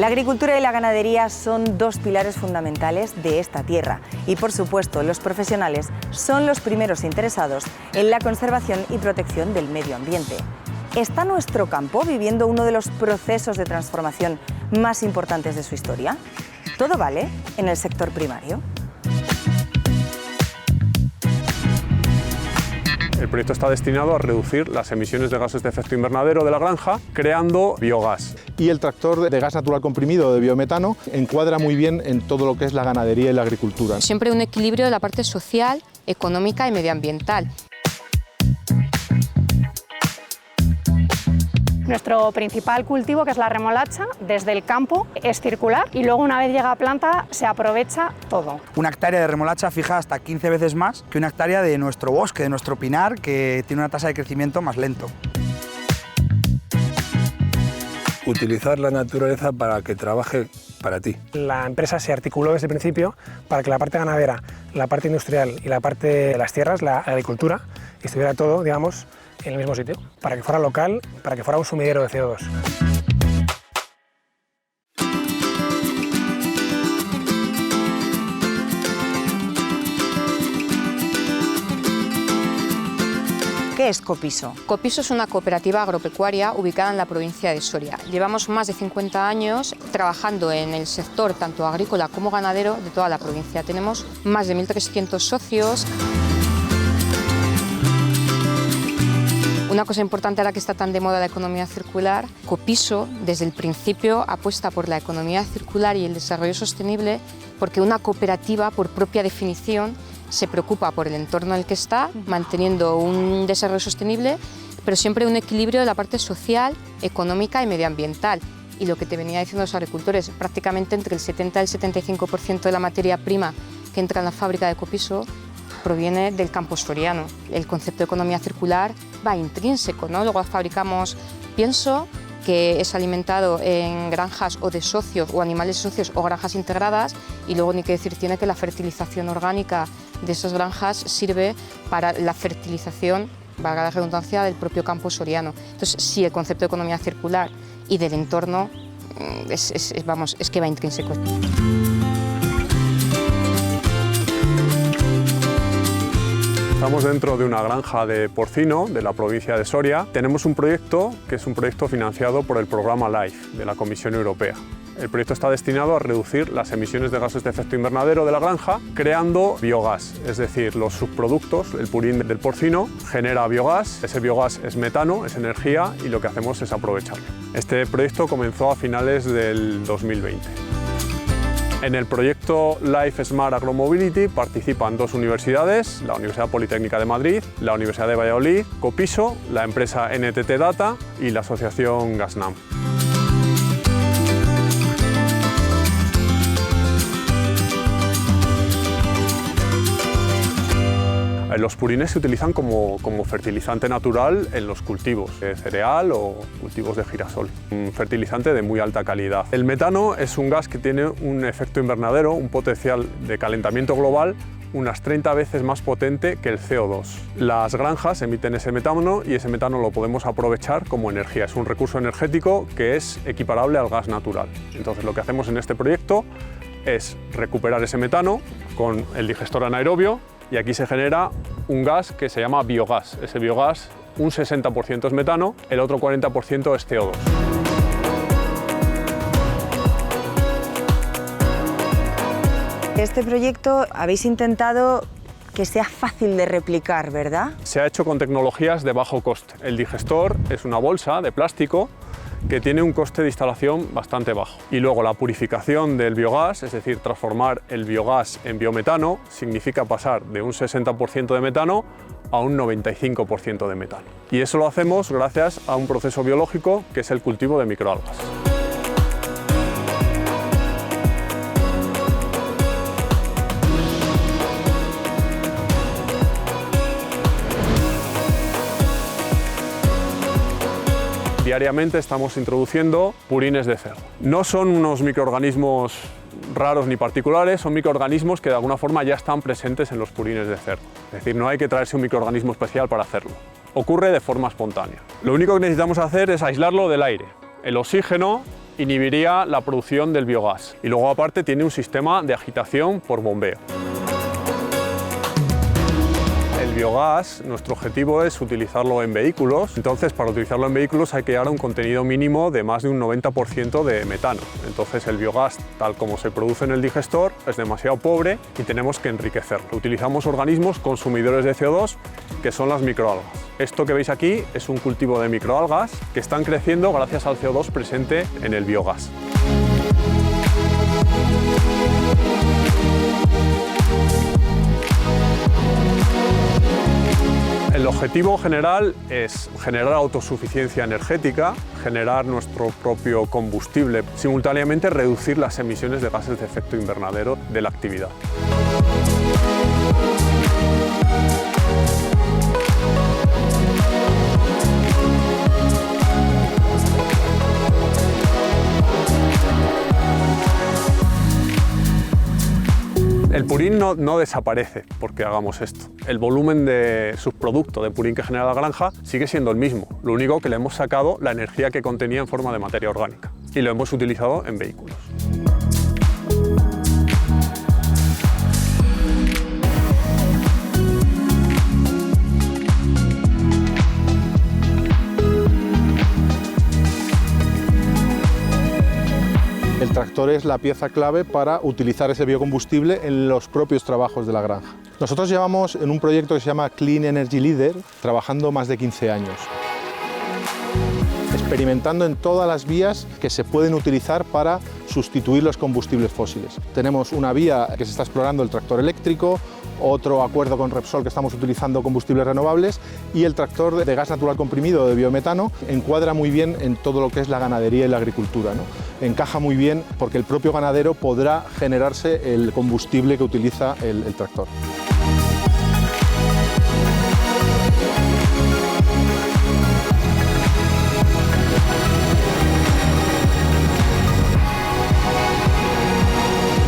La agricultura y la ganadería son dos pilares fundamentales de esta tierra y, por supuesto, los profesionales son los primeros interesados en la conservación y protección del medio ambiente. ¿Está nuestro campo viviendo uno de los procesos de transformación más importantes de su historia? ¿Todo vale en el sector primario? El proyecto está destinado a reducir las emisiones de gases de efecto invernadero de la granja, creando biogás. Y el tractor de gas natural comprimido de biometano encuadra muy bien en todo lo que es la ganadería y la agricultura. Siempre un equilibrio de la parte social, económica y medioambiental. Nuestro principal cultivo, que es la remolacha, desde el campo es circular y luego una vez llega a planta se aprovecha todo. Una hectárea de remolacha fija hasta 15 veces más que una hectárea de nuestro bosque, de nuestro pinar, que tiene una tasa de crecimiento más lento. Utilizar la naturaleza para que trabaje para ti. La empresa se articuló desde el principio para que la parte ganadera, la parte industrial y la parte de las tierras, la agricultura, estuviera todo, digamos, en el mismo sitio, para que fuera local, para que fuera un sumidero de CO2. ¿Qué es Copiso? Copiso es una cooperativa agropecuaria ubicada en la provincia de Soria. Llevamos más de 50 años trabajando en el sector tanto agrícola como ganadero de toda la provincia. Tenemos más de 1.300 socios. Una cosa importante ahora que está tan de moda la economía circular, Copiso desde el principio apuesta por la economía circular y el desarrollo sostenible porque una cooperativa, por propia definición, se preocupa por el entorno en el que está, manteniendo un desarrollo sostenible, pero siempre un equilibrio de la parte social, económica y medioambiental. Y lo que te venía diciendo los agricultores, prácticamente entre el 70 y el 75% de la materia prima que entra en la fábrica de Copiso proviene del campo soriano. El concepto de economía circular va intrínseco, ¿no? Luego fabricamos pienso que es alimentado en granjas o de socios o animales socios o granjas integradas y luego ni que decir tiene que la fertilización orgánica de esas granjas sirve para la fertilización, valga la redundancia, del propio campo soriano. Entonces sí, el concepto de economía circular y del entorno es que va intrínseco. Estamos dentro de una granja de porcino de la provincia de Soria. Tenemos un proyecto que es un proyecto financiado por el programa LIFE de la Comisión Europea. El proyecto está destinado a reducir las emisiones de gases de efecto invernadero de la granja creando biogás, es decir, los subproductos, el purín del porcino genera biogás, ese biogás es metano, es energía y lo que hacemos es aprovecharlo. Este proyecto comenzó a finales del 2020. En el proyecto Life Smart Agromobility participan dos universidades, la Universidad Politécnica de Madrid, la Universidad de Valladolid, Copiso, la empresa NTT Data y la asociación Gasnam. Los purines se utilizan como fertilizante natural en los cultivos de cereal o cultivos de girasol, un fertilizante de muy alta calidad. El metano es un gas que tiene un efecto invernadero, un potencial de calentamiento global unas 30 veces más potente que el CO2. Las granjas emiten ese metano y ese metano lo podemos aprovechar como energía. Es un recurso energético que es equiparable al gas natural. Entonces lo que hacemos en este proyecto es recuperar ese metano con el digestor anaerobio y aquí se genera un gas que se llama biogás. Ese biogás, un 60% es metano, el otro 40% es CO2. Este proyecto habéis intentado que sea fácil de replicar, ¿verdad? Se ha hecho con tecnologías de bajo coste. El digestor es una bolsa de plástico que tiene un coste de instalación bastante bajo. Y luego la purificación del biogás, es decir, transformar el biogás en biometano, significa pasar de un 60% de metano a un 95% de metano. Y eso lo hacemos gracias a un proceso biológico que es el cultivo de microalgas. Diariamente estamos introduciendo purines de cerdo. No son unos microorganismos raros ni particulares, son microorganismos que de alguna forma ya están presentes en los purines de cerdo. Es decir, no hay que traerse un microorganismo especial para hacerlo. Ocurre de forma espontánea. Lo único que necesitamos hacer es aislarlo del aire. El oxígeno inhibiría la producción del biogás y luego aparte tiene un sistema de agitación por bombeo. El biogás, nuestro objetivo es utilizarlo en vehículos, entonces para utilizarlo en vehículos hay que llegar a un contenido mínimo de más de un 90% de metano. Entonces el biogás, tal como se produce en el digestor, es demasiado pobre y tenemos que enriquecerlo. Utilizamos organismos consumidores de CO2, que son las microalgas. Esto que veis aquí es un cultivo de microalgas que están creciendo gracias al CO2 presente en el biogás. El objetivo general es generar autosuficiencia energética, generar nuestro propio combustible, simultáneamente reducir las emisiones de gases de efecto invernadero de la actividad. El purín no desaparece porque hagamos esto. El volumen de subproducto de purín que genera la granja sigue siendo el mismo. Lo único que le hemos sacado la energía que contenía en forma de materia orgánica y lo hemos utilizado en vehículos. El tractor es la pieza clave para utilizar ese biocombustible en los propios trabajos de la granja. Nosotros llevamos en un proyecto que se llama Clean Energy Leader trabajando más de 15 años, experimentando en todas las vías que se pueden utilizar para sustituir los combustibles fósiles. Tenemos una vía que se está explorando, el tractor eléctrico, otro acuerdo con Repsol que estamos utilizando combustibles renovables y el tractor de gas natural comprimido de biometano encuadra muy bien en todo lo que es la ganadería y la agricultura, ¿no? Encaja muy bien porque el propio ganadero podrá generarse el combustible que utiliza el tractor.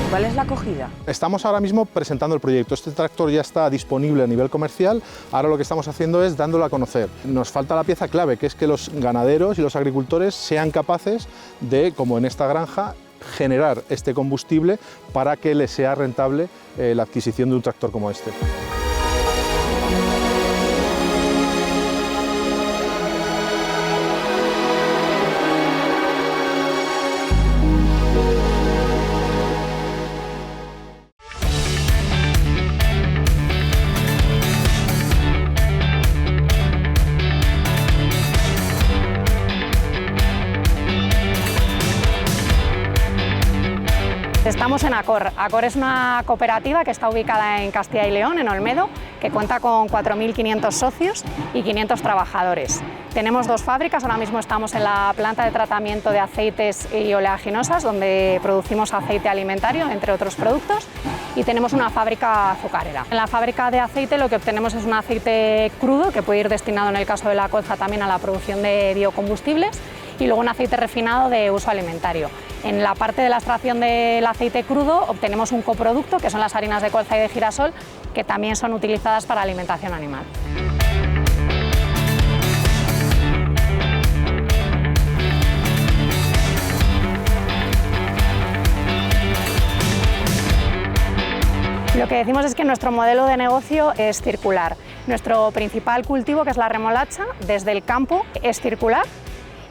¿Cuál es la acogida? Estamos ahora mismo presentando el proyecto. Este tractor ya está disponible a nivel comercial. Ahora lo que estamos haciendo es dándolo a conocer. Nos falta la pieza clave, que es que los ganaderos y los agricultores sean capaces de, como en esta granja, generar este combustible para que les sea rentable la adquisición de un tractor como este. Estamos en Acor. Acor es una cooperativa que está ubicada en Castilla y León, en Olmedo, que cuenta con 4.500 socios y 500 trabajadores. Tenemos dos fábricas, ahora mismo estamos en la planta de tratamiento de aceites y oleaginosas, donde producimos aceite alimentario, entre otros productos, y tenemos una fábrica azucarera. En la fábrica de aceite lo que obtenemos es un aceite crudo, que puede ir destinado en el caso de la colza también a la producción de biocombustibles, y luego un aceite refinado de uso alimentario. En la parte de la extracción del aceite crudo obtenemos un coproducto, que son las harinas de colza y de girasol, que también son utilizadas para alimentación animal. Lo que decimos es que nuestro modelo de negocio es circular. Nuestro principal cultivo, que es la remolacha, desde el campo es circular,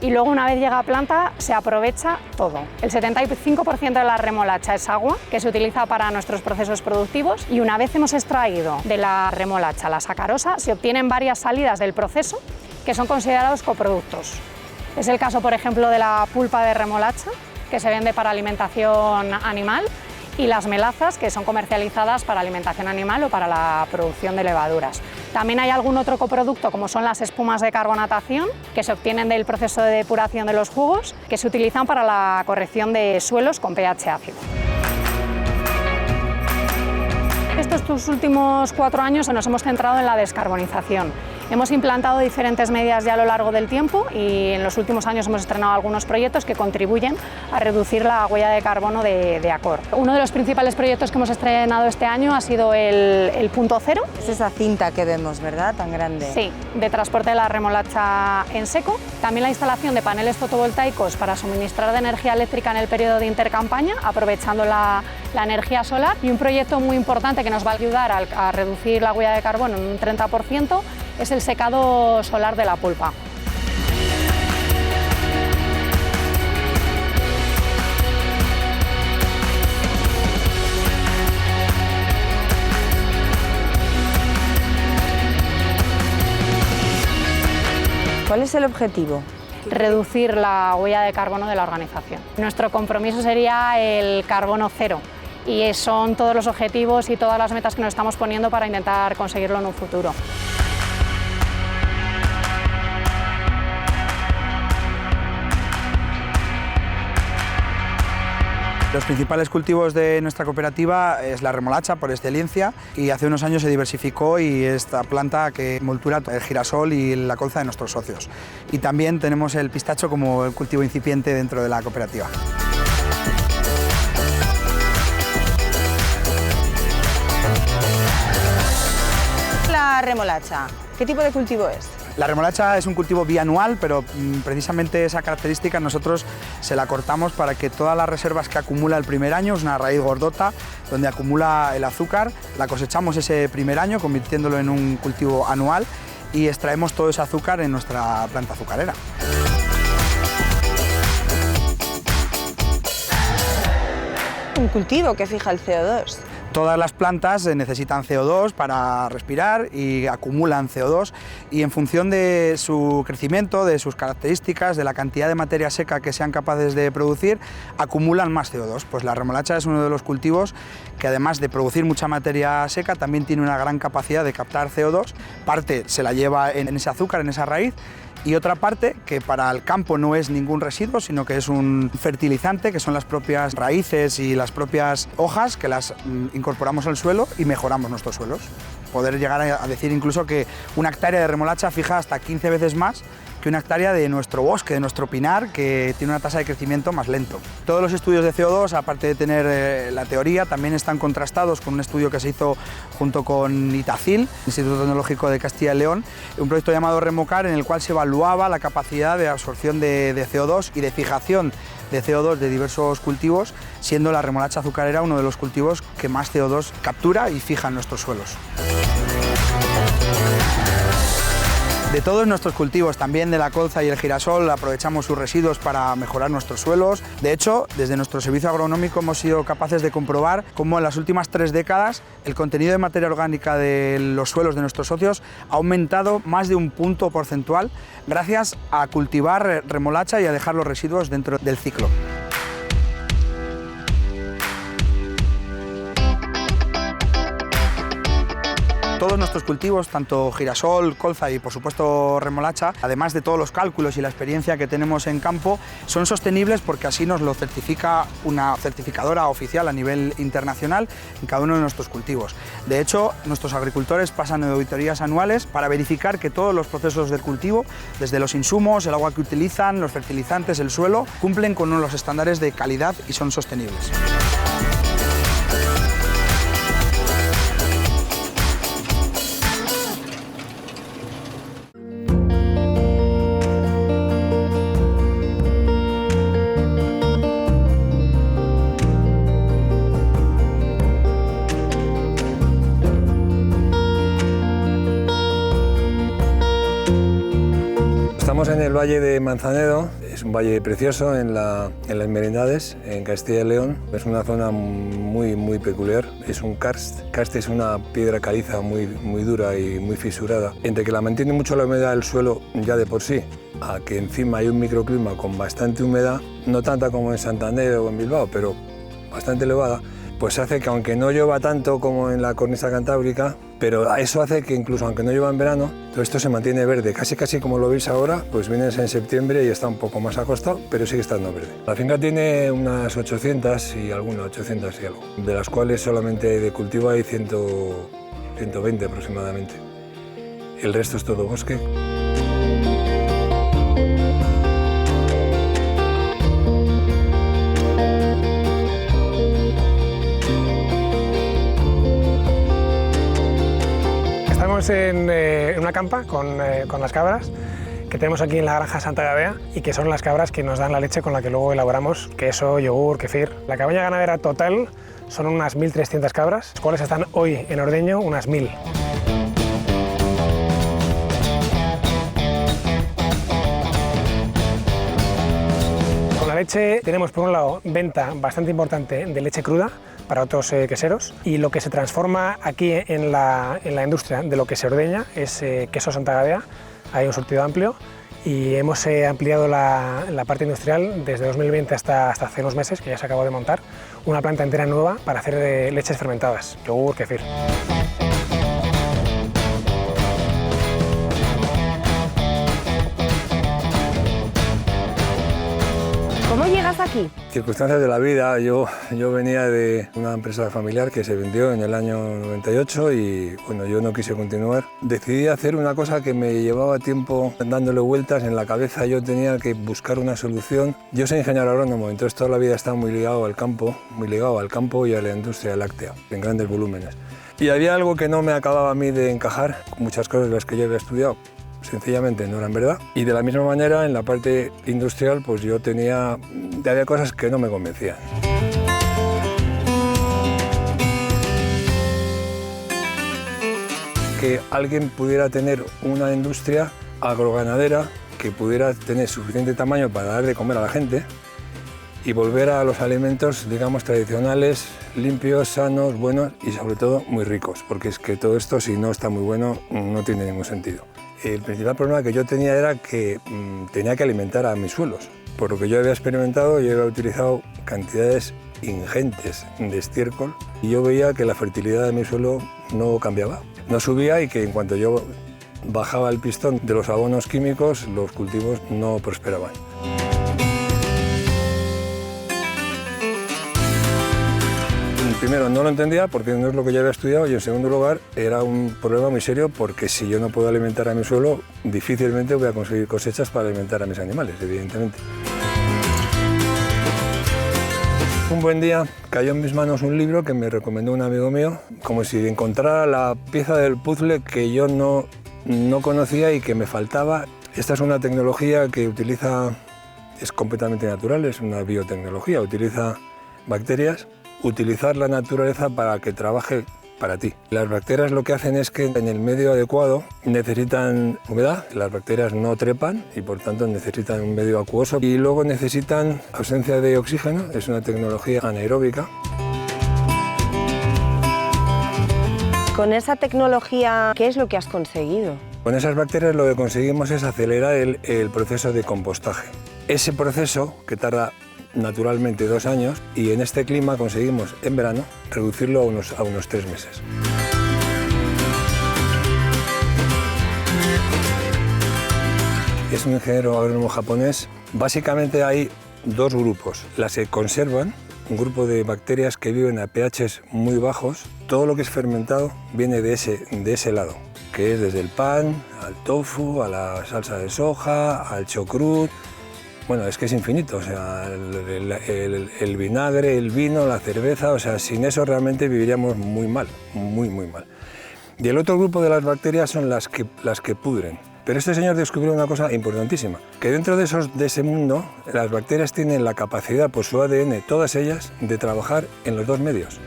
y luego una vez llega a planta se aprovecha todo. El 75% de la remolacha es agua que se utiliza para nuestros procesos productivos, y una vez hemos extraído de la remolacha la sacarosa se obtienen varias salidas del proceso que son considerados coproductos. Es el caso, por ejemplo, de la pulpa de remolacha, que se vende para alimentación animal, y las melazas, que son comercializadas para alimentación animal o para la producción de levaduras. También hay algún otro coproducto, como son las espumas de carbonatación, que se obtienen del proceso de depuración de los jugos, que se utilizan para la corrección de suelos con pH ácido. Estos últimos 4 años nos hemos centrado en la descarbonización. Hemos implantado diferentes medidas ya a lo largo del tiempo y en los últimos años hemos estrenado algunos proyectos que contribuyen a reducir la huella de carbono de Accor. Uno de los principales proyectos que hemos estrenado este año ha sido el punto cero. Es esa cinta que vemos, ¿verdad? Tan grande. Sí, de transporte de la remolacha en seco. También la instalación de paneles fotovoltaicos para suministrar de energía eléctrica en el periodo de intercampaña, aprovechando la energía solar. Y un proyecto muy importante que nos va a ayudar a reducir la huella de carbono en un 30% es el secado solar de la pulpa. ¿Cuál es el objetivo? Reducir la huella de carbono de la organización. Nuestro compromiso sería el carbono cero y son todos los objetivos y todas las metas que nos estamos poniendo para intentar conseguirlo en un futuro. Los principales cultivos de nuestra cooperativa es la remolacha por excelencia y hace unos años se diversificó y esta planta que envoltura el girasol y la colza de nuestros socios. Y también tenemos el pistacho como el cultivo incipiente dentro de la cooperativa. La remolacha, ¿qué tipo de cultivo es? La remolacha es un cultivo bianual, pero precisamente esa característica nosotros se la cortamos para que todas las reservas que acumula el primer año, es una raíz gordota donde acumula el azúcar, la cosechamos ese primer año convirtiéndolo en un cultivo anual y extraemos todo ese azúcar en nuestra planta azucarera. Un cultivo que fija el CO2. Todas las plantas necesitan CO2 para respirar y acumulan CO2 y en función de su crecimiento, de sus características, de la cantidad de materia seca que sean capaces de producir, acumulan más CO2. Pues la remolacha es uno de los cultivos que además de producir mucha materia seca también tiene una gran capacidad de captar CO2. Parte se la lleva en ese azúcar, en esa raíz, y otra parte que para el campo no es ningún residuo, sino que es un fertilizante, que son las propias raíces y las propias hojas que las incorporamos al suelo y mejoramos nuestros suelos. Poder llegar a decir incluso que una hectárea de remolacha fija hasta 15 veces más que una hectárea de nuestro bosque, de nuestro pinar, que tiene una tasa de crecimiento más lento. Todos los estudios de CO2, aparte de tener la teoría, también están contrastados con un estudio que se hizo junto con Itacil, Instituto Tecnológico de Castilla y León, un proyecto llamado Remocar, en el cual se evaluaba la capacidad de absorción de CO2 y de fijación de CO2 de diversos cultivos, siendo la remolacha azucarera uno de los cultivos que más CO2 captura y fija en nuestros suelos. De todos nuestros cultivos, también de la colza y el girasol, aprovechamos sus residuos para mejorar nuestros suelos. De hecho, desde nuestro servicio agronómico hemos sido capaces de comprobar cómo en las últimas 3 décadas el contenido de materia orgánica de los suelos de nuestros socios ha aumentado más de un punto porcentual gracias a cultivar remolacha y a dejar los residuos dentro del ciclo. Todos nuestros cultivos, tanto girasol, colza y por supuesto remolacha, además de todos los cálculos y la experiencia que tenemos en campo, son sostenibles porque así nos lo certifica una certificadora oficial a nivel internacional en cada uno de nuestros cultivos. De hecho, nuestros agricultores pasan auditorías anuales para verificar que todos los procesos del cultivo, desde los insumos, el agua que utilizan, los fertilizantes, el suelo, cumplen con los estándares de calidad y son sostenibles. Estamos en el Valle de Manzanedo, es un valle precioso en las Merindades, en Castilla y León. Es una zona muy peculiar, es un karst. Karst es una piedra caliza muy dura y muy fisurada. Entre que la mantiene mucho la humedad del suelo ya de por sí, a que encima hay un microclima con bastante humedad, no tanta como en Santander o en Bilbao, pero bastante elevada, pues hace que aunque no llueva tanto como en la cornisa cantábrica, pero eso hace que incluso aunque no llueva en verano, todo esto se mantiene verde, casi como lo veis ahora, pues vienes en septiembre y está un poco más acostado, pero sigue estando verde. La finca tiene unas 800 y algo, de las cuales solamente de cultivo hay 120 aproximadamente. el resto es todo bosque. Estamos en una campa con las cabras que tenemos aquí en la granja Santa Gadea y que son las cabras que nos dan la leche con la que luego elaboramos queso, yogur, kefir. La cabaña ganadera total son unas 1.300 cabras, las cuales están hoy en ordeño unas 1.000. Con la leche tenemos por un lado venta bastante importante de leche cruda para otros queseros, y lo que se transforma aquí en la industria de lo que se ordeña es queso Santa Gadea. Hay un surtido amplio y hemos ampliado la parte industrial desde 2020 hasta hace unos meses, que ya se acabó de montar, una planta entera nueva para hacer leches fermentadas, yogur, kefir. ¿Cómo llegas aquí? Circunstancias de la vida. Yo venía de una empresa familiar que se vendió en el año 98 y bueno, yo no quise continuar. Decidí hacer una cosa que me llevaba tiempo dándole vueltas en la cabeza. Yo tenía que buscar una solución. Yo soy ingeniero agrónomo, entonces toda la vida he estado muy ligado al campo y a la industria láctea, en grandes volúmenes. Y había algo que no me acababa a mí de encajar, muchas cosas de las que yo había estudiado sencillamente no eran verdad. Y de la misma manera, en la parte industrial, pues yo había cosas que no me convencían. Que alguien pudiera tener una industria agroganadera que pudiera tener suficiente tamaño para dar de comer a la gente y volver a los alimentos, digamos, tradicionales, limpios, sanos, buenos y sobre todo muy ricos, porque es que todo esto, si no está muy bueno, no tiene ningún sentido. El principal problema que yo tenía era que tenía que alimentar a mis suelos. Por lo que yo había experimentado, yo había utilizado cantidades ingentes de estiércol y yo veía que la fertilidad de mi suelo no cambiaba, no subía, y que en cuanto yo bajaba el pistón de los abonos químicos, los cultivos no prosperaban. Primero, no lo entendía porque no es lo que yo había estudiado, y en segundo lugar, era un problema muy serio porque si yo no puedo alimentar a mi suelo, difícilmente voy a conseguir cosechas para alimentar a mis animales, evidentemente. Un buen día cayó en mis manos un libro que me recomendó un amigo mío, como si encontrara la pieza del puzzle que yo no conocía y que me faltaba. Esta es una tecnología que es completamente natural, es una biotecnología, utiliza bacterias. Utilizar la naturaleza para que trabaje para ti. Las bacterias lo que hacen es que en el medio adecuado necesitan humedad, las bacterias no trepan y por tanto necesitan un medio acuoso, y luego necesitan ausencia de oxígeno, es una tecnología anaeróbica. Con esa tecnología, ¿qué es lo que has conseguido? Con esas bacterias lo que conseguimos es acelerar el proceso de compostaje. Ese proceso, que tarda naturalmente 2 años, y en este clima conseguimos en verano reducirlo a unos 3 meses. Es un ingeniero agrónomo japonés. Básicamente hay 2 grupos. Las que conservan, un grupo de bacterias que viven a pHs muy bajos. Todo lo que es fermentado viene de ese lado, que es desde el pan, al tofu, a la salsa de soja, al chucrut. Bueno, es que es infinito, o sea, el vinagre, el vino, la cerveza, o sea, sin eso realmente viviríamos muy mal, muy mal. Y el otro grupo de las bacterias son las que pudren. Pero este señor descubrió una cosa importantísima, que dentro de ese mundo, las bacterias tienen la capacidad, por su ADN, todas ellas, de trabajar en los 2 medios.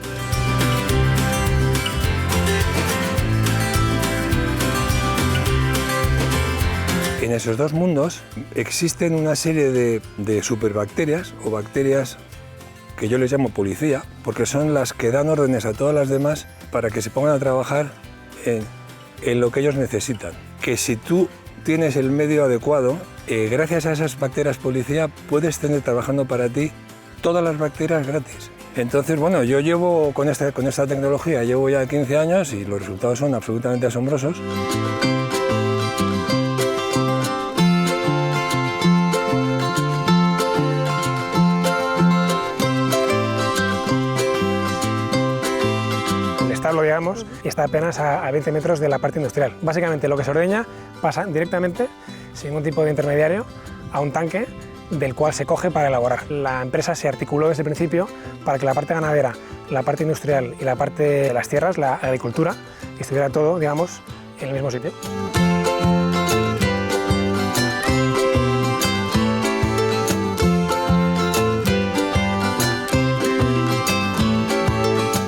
En esos 2 mundos existen una serie de superbacterias o bacterias que yo les llamo policía, porque son las que dan órdenes a todas las demás para que se pongan a trabajar en lo que ellos necesitan. Que si tú tienes el medio adecuado, gracias a esas bacterias policía puedes tener trabajando para ti todas las bacterias gratis. Entonces, bueno, yo llevo con esta tecnología, llevo ya 15 años y los resultados son absolutamente asombrosos. Digamos, y está apenas a 20 metros de la parte industrial. Básicamente lo que se ordeña pasa directamente, sin ningún tipo de intermediario, a un tanque del cual se coge para elaborar. La empresa se articuló desde el principio para que la parte ganadera, la parte industrial y la parte de las tierras, la agricultura, estuviera todo, digamos, en el mismo sitio.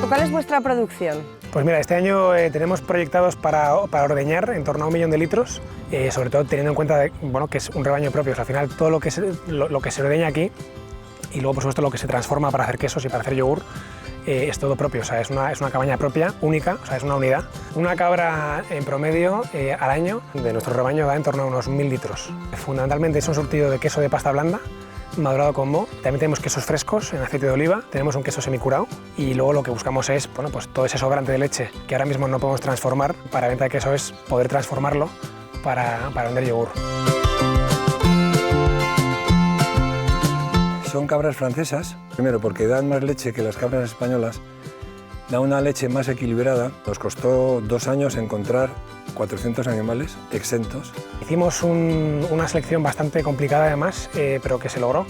¿Cuál es vuestra producción? Pues mira, este año tenemos proyectados para ordeñar en torno a 1 millón de litros, sobre todo teniendo en cuenta que es un rebaño propio. O sea, al final todo lo que se ordeña aquí y luego por supuesto lo que se transforma para hacer quesos y para hacer yogur es todo propio. O sea, es una cabaña propia, única, o sea, es una unidad. Una cabra en promedio al año de nuestro rebaño da en torno a unos 1000 litros. Fundamentalmente es un surtido de queso de pasta blanda, madurado con moho. También tenemos quesos frescos en aceite de oliva, tenemos un queso semicurado y luego lo que buscamos es pues todo ese sobrante de leche que ahora mismo no podemos transformar para venta de queso, es poder transformarlo para vender yogur. Son cabras francesas, primero porque dan más leche que las cabras españolas, da una leche más equilibrada. Nos costó 2 años encontrar 400 animales exentos. Hicimos una selección bastante complicada además, pero que se logró,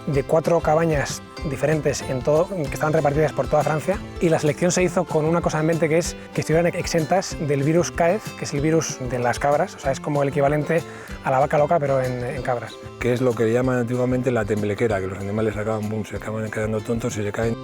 de 4 cabañas diferentes que estaban repartidas por toda Francia, y la selección se hizo con una cosa en mente, que es que estuvieran exentas del virus CAEZ, que es el virus de las cabras. O sea, es como el equivalente a la vaca loca pero en cabras. Que es lo que llaman antiguamente la temblequera, que los animales se acaban quedando tontos y se caen.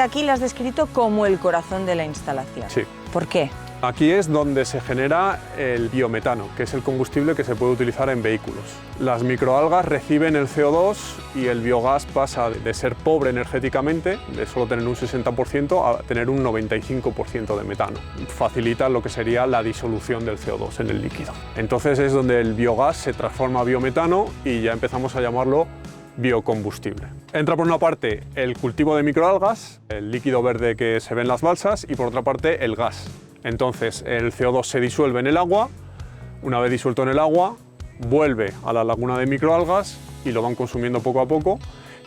Aquí la has descrito como el corazón de la instalación. Sí. ¿Por qué? Aquí es donde se genera el biometano, que es el combustible que se puede utilizar en vehículos. Las microalgas reciben el CO2 y el biogás pasa de ser pobre energéticamente, de solo tener un 60%, a tener un 95% de metano. Facilita lo que sería la disolución del CO2 en el líquido. Entonces es donde el biogás se transforma a biometano y ya empezamos a llamarlo biocombustible. Entra por una parte el cultivo de microalgas, el líquido verde que se ve en las balsas, y por otra parte el gas. Entonces el CO2 se disuelve en el agua, una vez disuelto en el agua vuelve a la laguna de microalgas y lo van consumiendo poco a poco,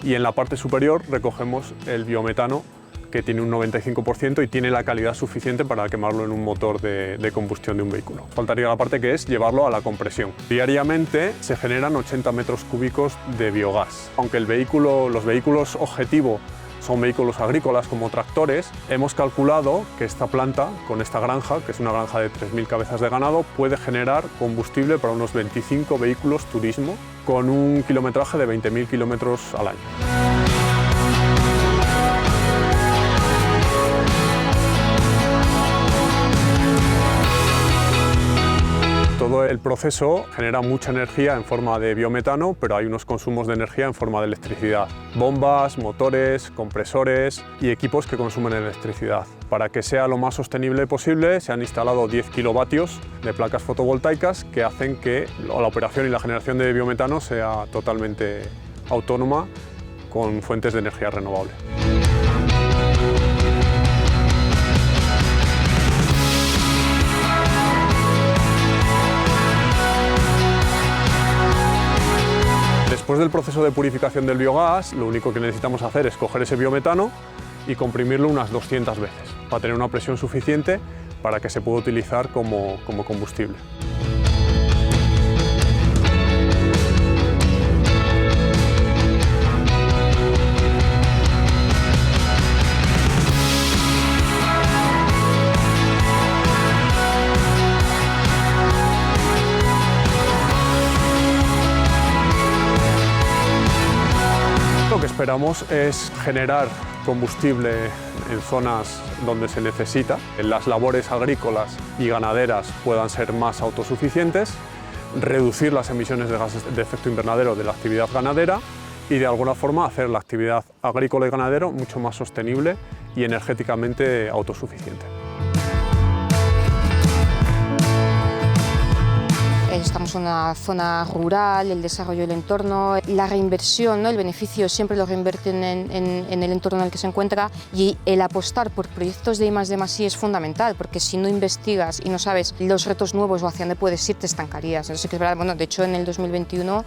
y en la parte superior recogemos el biometano, que tiene un 95% y tiene la calidad suficiente para quemarlo en un motor de combustión de un vehículo. Faltaría la parte que es llevarlo a la compresión. Diariamente se generan 80 metros cúbicos de biogás. Aunque los vehículos objetivo son vehículos agrícolas como tractores, hemos calculado que esta planta, con esta granja, que es una granja de 3.000 cabezas de ganado, puede generar combustible para unos 25 vehículos turismo con un kilometraje de 20.000 kilómetros al año. Todo el proceso genera mucha energía en forma de biometano, pero hay unos consumos de energía en forma de electricidad. Bombas, motores, compresores y equipos que consumen electricidad. Para que sea lo más sostenible posible, se han instalado 10 kilovatios de placas fotovoltaicas que hacen que la operación y la generación de biometano sea totalmente autónoma con fuentes de energía renovable. Después del proceso de purificación del biogás, lo único que necesitamos hacer es coger ese biometano y comprimirlo unas 200 veces para tener una presión suficiente para que se pueda utilizar como combustible. Lo que esperamos es generar combustible en zonas donde se necesita, las labores agrícolas y ganaderas puedan ser más autosuficientes, reducir las emisiones de gases de efecto invernadero de la actividad ganadera y de alguna forma hacer la actividad agrícola y ganadero mucho más sostenible y energéticamente autosuficiente. Estamos en una zona rural, el desarrollo del entorno, la reinversión, ¿no? El beneficio siempre lo reinvierten en el entorno en el que se encuentra, y el apostar por proyectos de I+D+I es fundamental, porque si no investigas y no sabes los retos nuevos o hacia dónde puedes ir, te estancarías. Eso sí que es verdad. Bueno, de hecho, en el 2021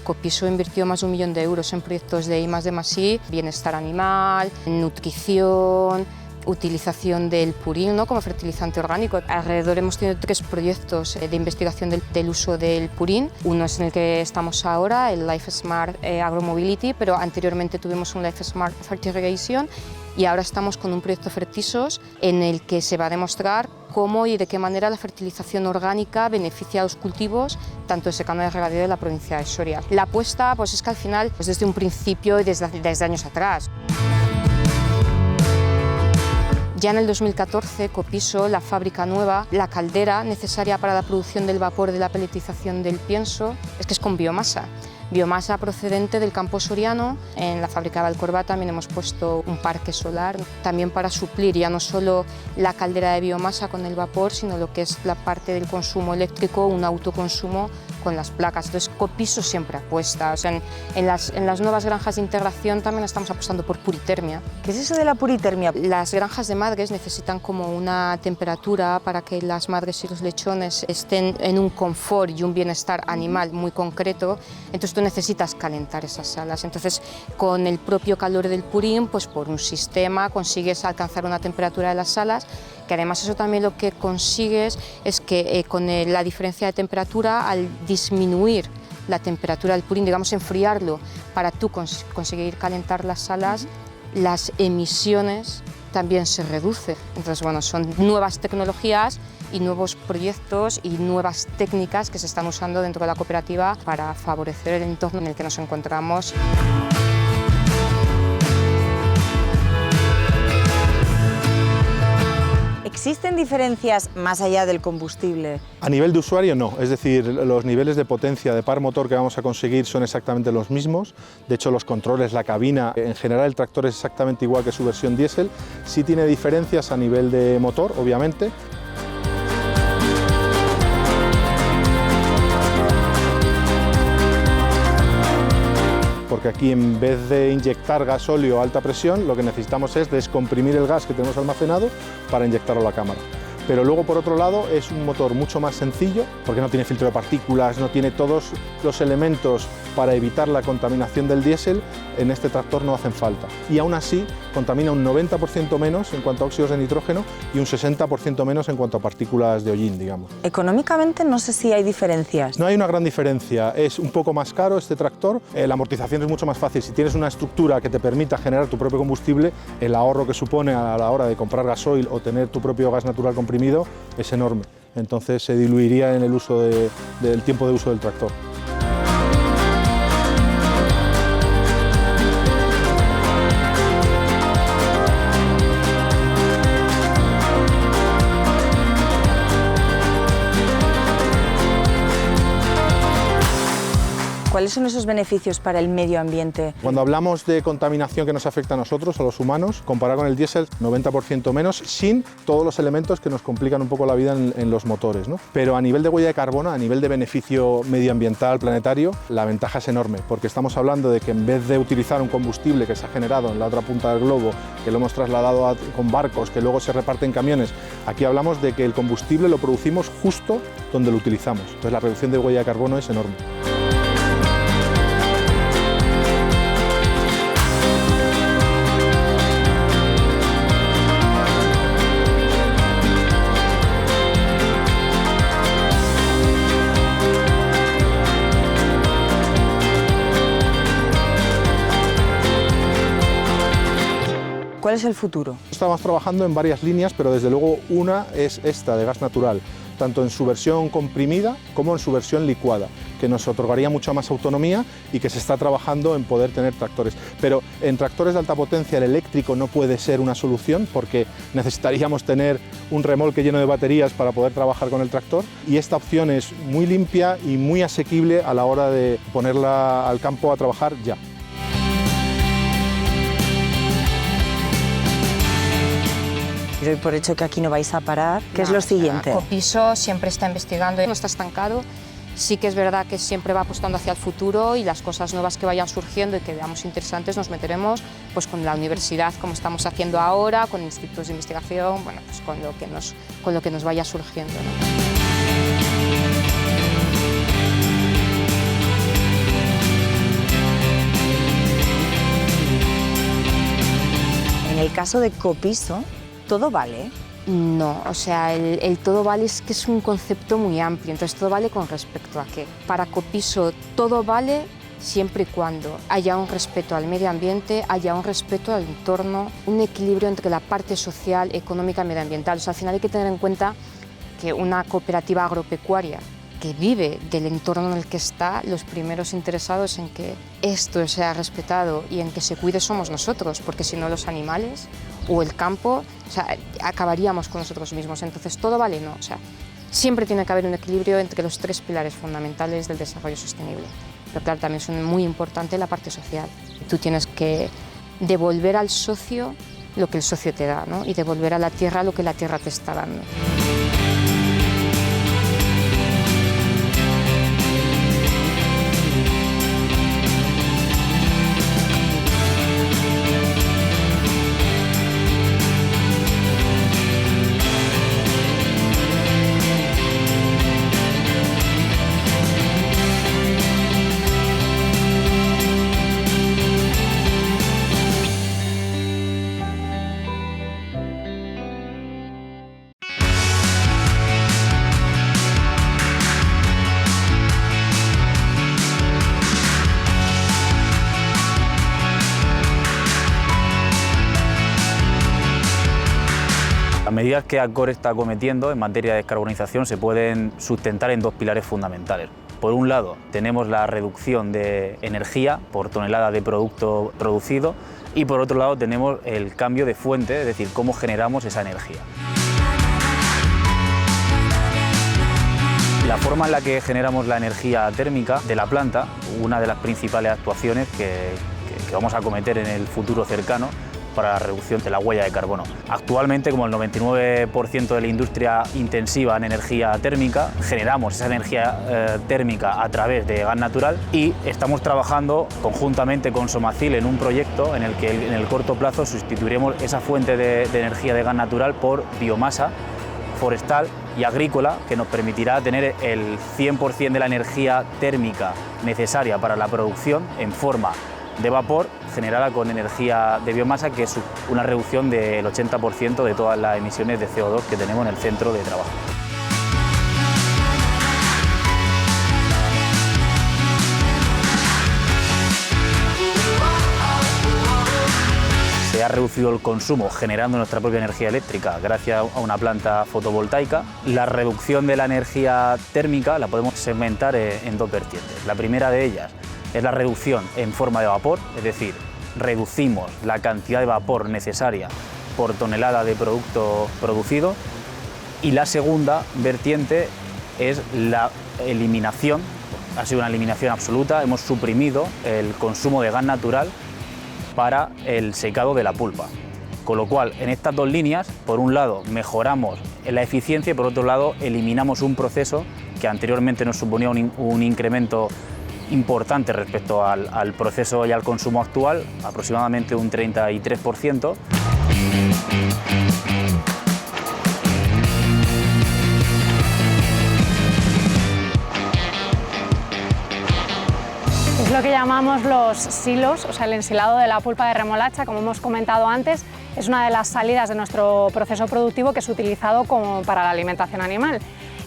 Copiso invirtió más de 1 millón de euros en proyectos de I+D+I, bienestar animal, nutrición, utilización del purín, ¿no?, como fertilizante orgánico. Alrededor hemos tenido 3 proyectos de investigación del uso del purín. Uno es en el que estamos ahora, el Life Smart Agromobility, pero anteriormente tuvimos un Life Smart Fertigation, y ahora estamos con un proyecto Fertisos en el que se va a demostrar cómo y de qué manera la fertilización orgánica beneficia a los cultivos, tanto de secano de regadío de la provincia de Soria. La apuesta pues, es que al final, pues desde un principio y desde años atrás. Ya en el 2014, Copiso, la fábrica nueva, la caldera necesaria para la producción del vapor de la peletización del pienso, es que es con biomasa. Biomasa procedente del campo soriano. En la fábrica de Valcorba también hemos puesto un parque solar, también para suplir ya no solo la caldera de biomasa con el vapor, sino lo que es la parte del consumo eléctrico, un autoconsumo con las placas. Entonces Copiso siempre apuesta. O sea, en las nuevas granjas de integración también estamos apostando por puritermia. ¿Qué es eso de la puritermia? Las granjas de madres necesitan como una temperatura para que las madres y los lechones estén en un confort y un bienestar animal muy concreto. Entonces tú necesitas calentar esas salas. Entonces, con el propio calor del purín, pues por un sistema consigues alcanzar una temperatura de las salas, que además eso también lo que consigues es que con la diferencia de temperatura, al disminuir la temperatura del purín, digamos enfriarlo, para tú conseguir calentar las salas, las emisiones también se reducen. Entonces, bueno, son nuevas tecnologías y nuevos proyectos y nuevas técnicas que se están usando dentro de la cooperativa para favorecer el entorno en el que nos encontramos. ¿Existen diferencias más allá del combustible? A nivel de usuario no, es decir, los niveles de potencia de par motor que vamos a conseguir son exactamente los mismos. De hecho, los controles, la cabina, en general el tractor es exactamente igual que su versión diésel. Sí tiene diferencias a nivel de motor, obviamente. Porque aquí, en vez de inyectar gasóleo a alta presión, lo que necesitamos es descomprimir el gas que tenemos almacenado para inyectarlo a la cámara. Pero luego, por otro lado, es un motor mucho más sencillo, porque no tiene filtro de partículas, no tiene todos los elementos para evitar la contaminación del diésel. En este tractor no hacen falta. Y aún así, contamina un 90% menos en cuanto a óxidos de nitrógeno y un 60% menos en cuanto a partículas de hollín, digamos. Económicamente no sé si hay diferencias. No hay una gran diferencia. Es un poco más caro este tractor. La amortización es mucho más fácil. Si tienes una estructura que te permita generar tu propio combustible, el ahorro que supone a la hora de comprar gasoil o tener tu propio gas natural comprimido es enorme. Entonces se diluiría en el uso del tiempo de uso del tractor. ¿Cuáles son esos beneficios para el medio ambiente? Cuando hablamos de contaminación que nos afecta a nosotros, a los humanos, comparado con el diésel, 90% menos, sin todos los elementos que nos complican un poco la vida en los motores, ¿no? Pero a nivel de huella de carbono, a nivel de beneficio medioambiental planetario, la ventaja es enorme, porque estamos hablando de que en vez de utilizar un combustible que se ha generado en la otra punta del globo, que lo hemos trasladado con barcos, que luego se reparte en camiones, aquí hablamos de que el combustible lo producimos justo donde lo utilizamos. Entonces la reducción de huella de carbono es enorme. ¿Cuál es el futuro? Estamos trabajando en varias líneas, pero desde luego una es esta, de gas natural, tanto en su versión comprimida como en su versión licuada. que nos otorgaría mucha más autonomía y que se está trabajando en poder tener tractores. Pero en tractores de alta potencia el eléctrico no puede ser una solución porque necesitaríamos tener un remolque lleno de baterías para poder trabajar con el tractor, y esta opción es muy limpia y muy asequible a la hora de ponerla al campo a trabajar ya. Doy por hecho que aquí no vais a parar. ¿Qué es lo siguiente? Copiso siempre está investigando, no está estancado. Sí que es verdad que siempre va apostando hacia el futuro, y las cosas nuevas que vayan surgiendo y que veamos interesantes nos meteremos pues con la universidad, como estamos haciendo ahora, con institutos de investigación, bueno, pues con lo que nos vaya surgiendo, ¿no? En el caso de Copiso, ¿todo vale? No, o sea, el todo vale es que es un concepto muy amplio, entonces todo vale con respecto a qué. Para Copiso todo vale siempre y cuando haya un respeto al medio ambiente, haya un respeto al entorno, un equilibrio entre la parte social, económica y medioambiental. O sea, al final hay que tener en cuenta que una cooperativa agropecuaria que vive del entorno en el que está, los primeros interesados en que esto sea respetado y en que se cuide somos nosotros, porque si no los animales o el campo, o sea, acabaríamos con nosotros mismos. Entonces, ¿todo vale? No. O sea, siempre tiene que haber un equilibrio entre los tres pilares fundamentales del desarrollo sostenible. Pero claro, también es muy importante la parte social. Tú tienes que devolver al socio lo que el socio te da, ¿no? Y devolver a la tierra lo que la tierra te está dando. Las medidas que Accor está acometiendo en materia de descarbonización se pueden sustentar en dos pilares fundamentales. Por un lado, tenemos la reducción de energía por tonelada de producto producido, y por otro lado tenemos el cambio de fuente, es decir, cómo generamos esa energía. La forma en la que generamos la energía térmica de la planta, una de las principales actuaciones que vamos a acometer en el futuro cercano para la reducción de la huella de carbono. Actualmente, como el 99% de la industria intensiva en energía térmica, generamos esa energía térmica a través de gas natural, y estamos trabajando conjuntamente con Somacil en un proyecto en el que en el corto plazo sustituiremos esa fuente de energía de gas natural por biomasa forestal y agrícola, que nos permitirá tener el 100% de la energía térmica necesaria para la producción en forma de vapor generada con energía de biomasa, que es una reducción del 80% de todas las emisiones de CO2 que tenemos en el centro de trabajo. Se ha reducido el consumo generando nuestra propia energía eléctrica gracias a una planta fotovoltaica. La reducción de la energía térmica la podemos segmentar en dos vertientes. La primera de ellas es la reducción en forma de vapor, es decir, reducimos la cantidad de vapor necesaria por tonelada de producto producido, y la segunda vertiente es la eliminación, ha sido una eliminación absoluta, hemos suprimido el consumo de gas natural para el secado de la pulpa. Con lo cual, en estas dos líneas, por un lado mejoramos la eficiencia y por otro lado eliminamos un proceso que anteriormente nos suponía un incremento importante respecto al proceso y al consumo actual, aproximadamente un 33%. Es lo que llamamos los silos, o sea, el ensilado de la pulpa de remolacha, como hemos comentado antes, es una de las salidas de nuestro proceso productivo que es utilizado como para la alimentación animal,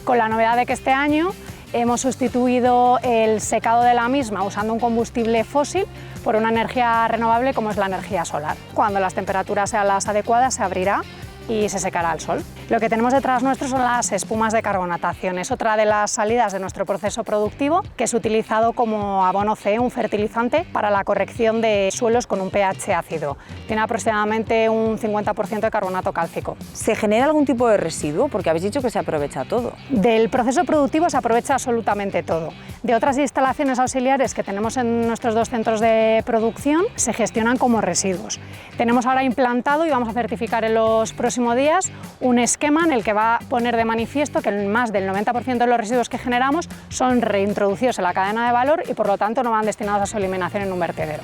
con la novedad de que este año hemos sustituido el secado de la misma usando un combustible fósil por una energía renovable como es la energía solar. Cuando las temperaturas sean las adecuadas se abrirá y se secará al sol. Lo que tenemos detrás nuestro son las espumas de carbonatación. Es otra de las salidas de nuestro proceso productivo que es utilizado como abono C, un fertilizante para la corrección de suelos con un pH ácido. Tiene aproximadamente un 50% de carbonato cálcico. ¿Se genera algún tipo de residuo? Porque habéis dicho que se aprovecha todo. Del proceso productivo se aprovecha absolutamente todo. De otras instalaciones auxiliares que tenemos en nuestros 2 centros de producción se gestionan como residuos. Tenemos ahora implantado y vamos a certificar en los próximos días un esquema en el que va a poner de manifiesto que más del 90% de los residuos que generamos son reintroducidos en la cadena de valor y por lo tanto no van destinados a su eliminación en un vertedero.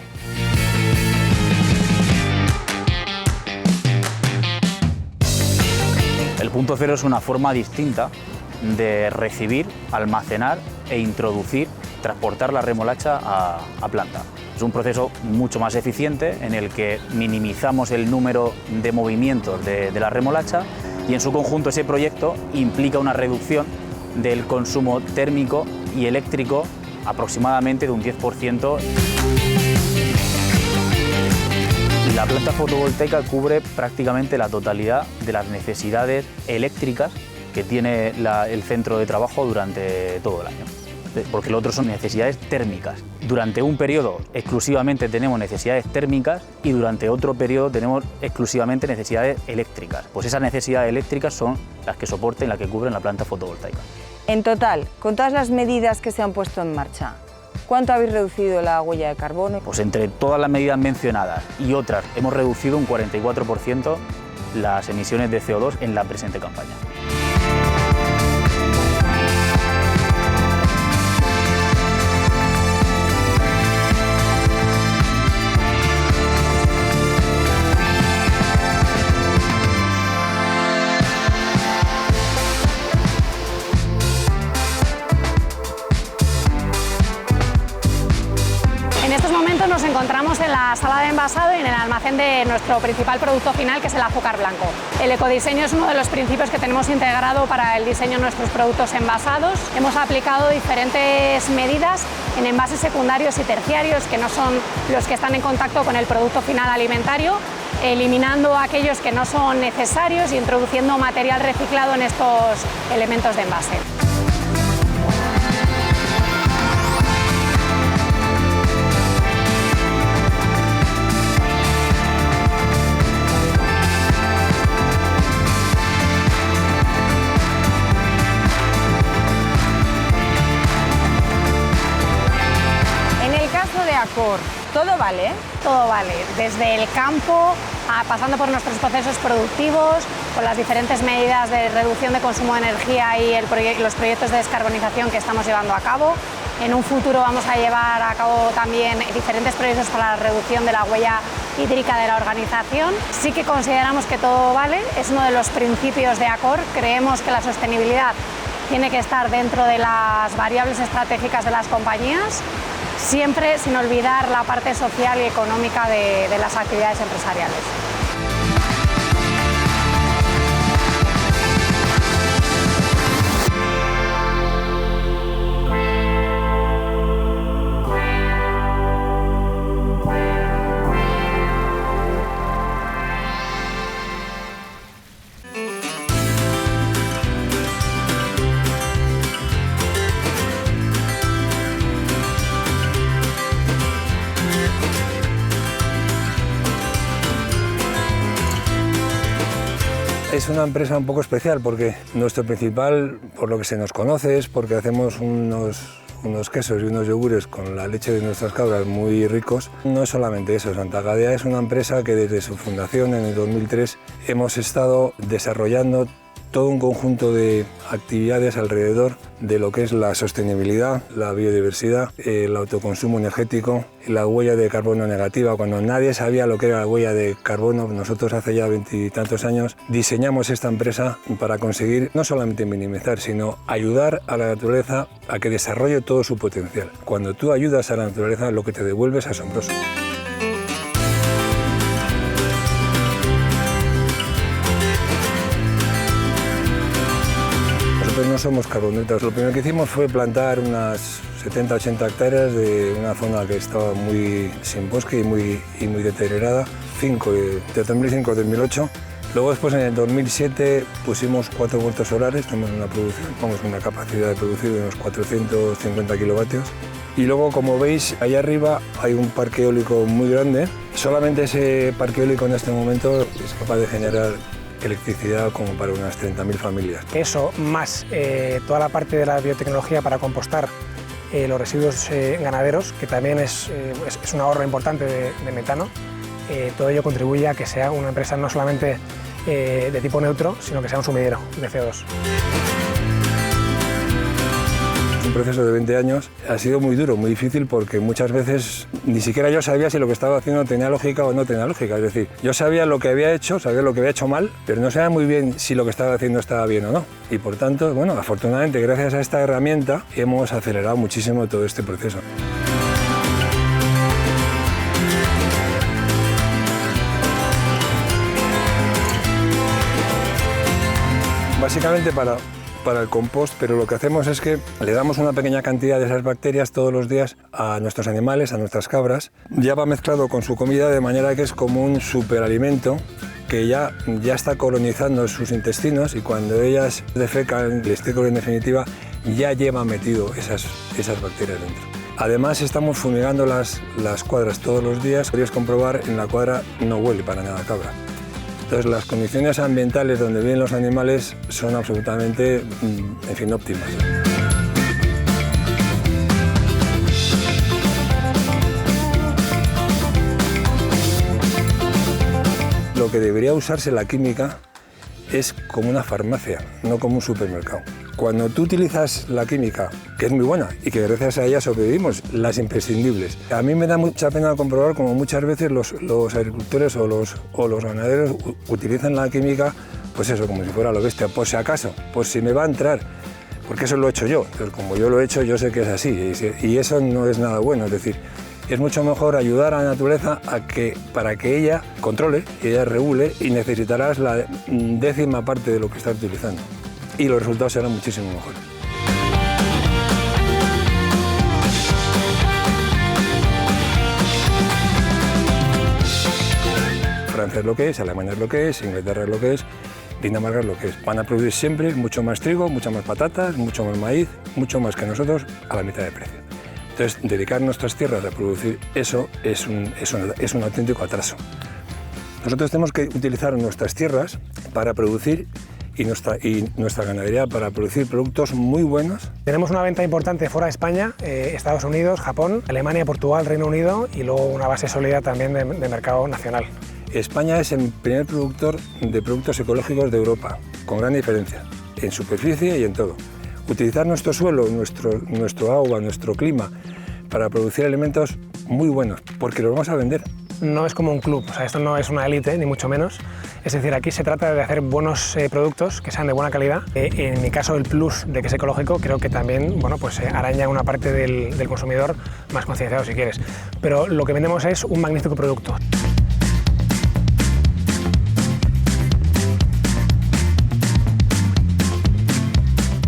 El punto cero es una forma distinta de recibir, almacenar e introducir, transportar la remolacha a planta. Es un proceso mucho más eficiente en el que minimizamos el número de movimientos de la remolacha y en su conjunto ese proyecto implica una reducción del consumo térmico y eléctrico aproximadamente de un 10%. La planta fotovoltaica cubre prácticamente la totalidad de las necesidades eléctricas que tiene el centro de trabajo durante todo el año, porque lo otro son necesidades térmicas. Durante un periodo exclusivamente tenemos necesidades térmicas y durante otro periodo tenemos exclusivamente necesidades eléctricas. Pues esas necesidades eléctricas son las que soporten, las que cubren la planta fotovoltaica. En total, con todas las medidas que se han puesto en marcha, ¿cuánto habéis reducido la huella de carbono? Pues entre todas las medidas mencionadas y otras hemos reducido un 44% las emisiones de CO2 en la presente campaña. Nos encontramos en la sala de envasado y en el almacén de nuestro principal producto final, que es el azúcar blanco. El ecodiseño es uno de los principios que tenemos integrado para el diseño de nuestros productos envasados. Hemos aplicado diferentes medidas en envases secundarios y terciarios, que no son los que están en contacto con el producto final alimentario, eliminando aquellos que no son necesarios y introduciendo material reciclado en estos elementos de envase. ¿Todo vale? Todo vale, desde el campo, pasando por nuestros procesos productivos, con las diferentes medidas de reducción de consumo de energía y los proyectos de descarbonización que estamos llevando a cabo. En un futuro vamos a llevar a cabo también diferentes proyectos para la reducción de la huella hídrica de la organización. Sí que consideramos que todo vale, es uno de los principios de Accor. Creemos que la sostenibilidad tiene que estar dentro de las variables estratégicas de las compañías, siempre sin olvidar la parte social y económica de las actividades empresariales. Es una empresa un poco especial porque nuestro principal, por lo que se nos conoce, es porque hacemos unos quesos y unos yogures con la leche de nuestras cabras muy ricos. No es solamente eso, Santa Gadea es una empresa que desde su fundación en el 2003 hemos estado desarrollando todo un conjunto de actividades alrededor de lo que es la sostenibilidad, la biodiversidad, el autoconsumo energético, la huella de carbono negativa. Cuando nadie sabía lo que era la huella de carbono, nosotros hace ya 20 y tantos años diseñamos esta empresa para conseguir no solamente minimizar, sino ayudar a la naturaleza a que desarrolle todo su potencial. Cuando tú ayudas a la naturaleza, lo que te devuelve es asombroso. No somos carbonetas. Lo primero que hicimos fue plantar unas 70-80 hectáreas de una zona que estaba muy sin bosque y muy deteriorada. De 2005 a 2008 Luego después en el 2007 pusimos 4 huertos solares, tenemos una capacidad de producir de unos 450 kilovatios. Y luego, como veis, ahí arriba hay un parque eólico muy grande. Solamente ese parque eólico en este momento es capaz de generar electricidad como para unas 30.000 familias. Eso, más toda la parte de la biotecnología para compostar los residuos ganaderos, que también es un ahorro importante de metano, todo ello contribuye a que sea una empresa no solamente de tipo neutro, sino que sea un sumidero de CO2. Un proceso de 20 años ha sido muy duro, muy difícil, porque muchas veces ni siquiera yo sabía si lo que estaba haciendo tenía lógica o no tenía lógica. Es decir, yo sabía lo que había hecho, sabía lo que había hecho mal, pero no sabía muy bien si lo que estaba haciendo estaba bien o no. Y por tanto, bueno, afortunadamente, gracias a esta herramienta hemos acelerado muchísimo todo este proceso. Básicamente para el compost, pero lo que hacemos es que le damos una pequeña cantidad de esas bacterias todos los días a nuestros animales, a nuestras cabras. Ya va mezclado con su comida, de manera que es como un superalimento que ya está colonizando sus intestinos, y cuando ellas defecan, el estiércol en definitiva, ya lleva metido esas bacterias dentro. Además, estamos fumigando las cuadras todos los días. Podéis comprobar, en la cuadra no huele para nada a cabra. Entonces, las condiciones ambientales donde viven los animales son absolutamente, en fin, óptimas. Lo que debería usarse la química es como una farmacia, no como un supermercado. Cuando tú utilizas la química, que es muy buena y que gracias a ella sobrevivimos, las imprescindibles. A mí me da mucha pena comprobar como muchas veces los agricultores o los ganaderos utilizan la química, pues eso, como si fuera lo bestia, por si acaso, por si me va a entrar, porque eso lo he hecho yo. Entonces, como yo lo he hecho, yo sé que es así, y eso no es nada bueno. Es decir, es mucho mejor ayudar a la naturaleza para que ella controle, que ella regule, y necesitarás la 10ª parte de lo que estás utilizando. Y los resultados serán muchísimo mejores. Francia es lo que es, Alemania es lo que es, Inglaterra es lo que es, Dinamarca es lo que es. Van a producir siempre mucho más trigo, muchas más patatas, mucho más maíz, mucho más que nosotros, a la mitad de precio. Entonces, dedicar nuestras tierras a producir eso es un auténtico atraso. Nosotros tenemos que utilizar nuestras tierras para producir y nuestra ganadería para producir productos muy buenos. Tenemos una venta importante fuera de España, Estados Unidos, Japón, Alemania, Portugal, Reino Unido, y luego una base sólida también de mercado nacional. España es el primer productor de productos ecológicos de Europa, con gran diferencia, en superficie y en todo. Utilizar nuestro suelo, nuestro agua, nuestro clima para producir alimentos muy buenos, porque los vamos a vender. No es como un club, o sea, esto no es una élite, ni mucho menos. Es decir, aquí se trata de hacer buenos productos que sean de buena calidad. En mi caso, el plus de que es ecológico, creo que también, bueno, pues araña una parte del consumidor más concienciado, si quieres. Pero lo que vendemos es un magnífico producto.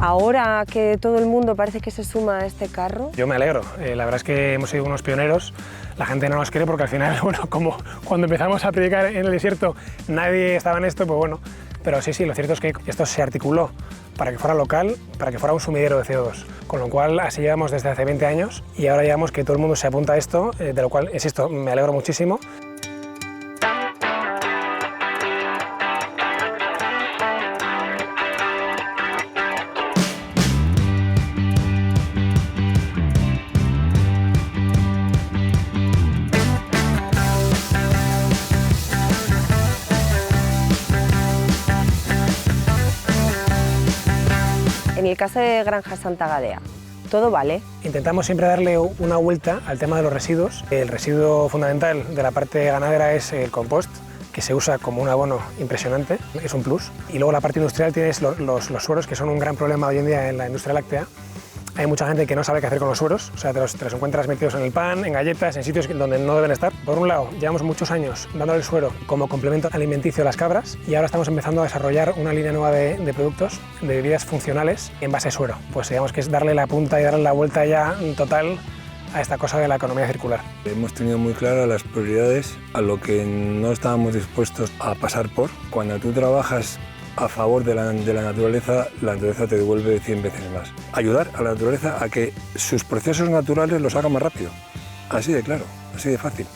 Ahora que todo el mundo parece que se suma a este carro. Yo me alegro, la verdad es que hemos sido unos pioneros. La gente no nos quiere porque al final, bueno, como cuando empezamos a predicar en el desierto nadie estaba en esto, pues bueno. Pero sí, lo cierto es que esto se articuló para que fuera local, para que fuera un sumidero de CO2. Con lo cual así llevamos desde hace 20 años y ahora digamos que todo el mundo se apunta a esto, de lo cual, insisto, me alegro muchísimo. En el caso de Granja Santa Gadea, ¿todo vale? Intentamos siempre darle una vuelta al tema de los residuos. El residuo fundamental de la parte ganadera es el compost, que se usa como un abono impresionante, es un plus. Y luego la parte industrial tienes los sueros, que son un gran problema hoy en día en la industria láctea. Hay mucha gente que no sabe qué hacer con los sueros, o sea, te los encuentras metidos en el pan, en galletas, en sitios donde no deben estar. Por un lado, llevamos muchos años dándole el suero como complemento alimenticio a las cabras y ahora estamos empezando a desarrollar una línea nueva de productos, de bebidas funcionales en base a suero. Pues digamos que es darle la punta y darle la vuelta ya total a esta cosa de la economía circular. Hemos tenido muy claras las prioridades a lo que no estábamos dispuestos a pasar por. Cuando tú trabajas a favor de la naturaleza te devuelve 100 veces más. Ayudar a la naturaleza a que sus procesos naturales los haga más rápido. Así de claro, así de fácil.